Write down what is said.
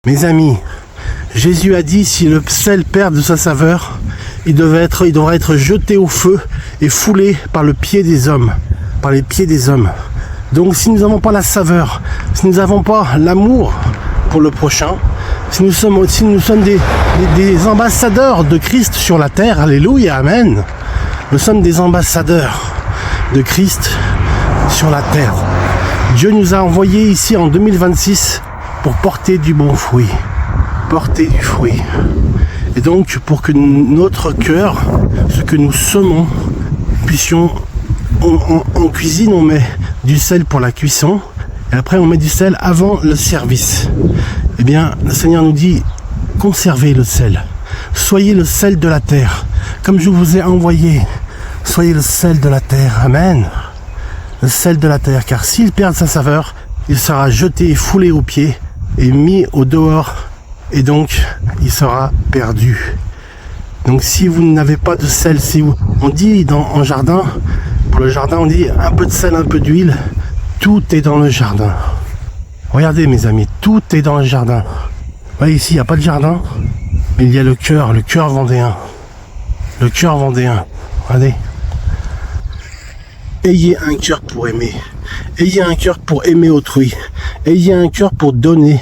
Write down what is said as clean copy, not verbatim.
Mes amis, Jésus a dit si le sel perd de sa saveur, il devra être jeté au feu et foulé par le pied des hommes, par les pieds des hommes. Donc si nous n'avons pas la saveur, si nous n'avons pas l'amour pour le prochain, si nous sommes des ambassadeurs de Christ sur la terre, alléluia, amen. Nous sommes des ambassadeurs de Christ sur la terre. Dieu nous a envoyés ici en 2026 pour porter du bon fruit. Porter du fruit. Et donc pour que notre cœur, ce que nous semons, puissions, en cuisine on met du sel pour la cuisson, et après on met du sel avant le service. Eh bien le Seigneur nous dit, conservez le sel. Soyez le sel de la terre. Comme je vous ai envoyé, soyez le sel de la terre. Amen. Le sel de la terre, car s'il perd sa saveur, il sera jeté et foulé aux pieds et mis au dehors, et donc il sera perdu. Donc si vous n'avez pas de sel, on dit en jardin, pour le jardin on dit un peu de sel, un peu d'huile, tout est dans le jardin. Regardez mes amis, tout est dans le jardin. Vous voyez ici, il n'y a pas de jardin, mais il y a le cœur vendéen. Le cœur vendéen, regardez. Ayez un cœur pour aimer. Ayez un cœur pour aimer autrui. Ayez un cœur pour donner.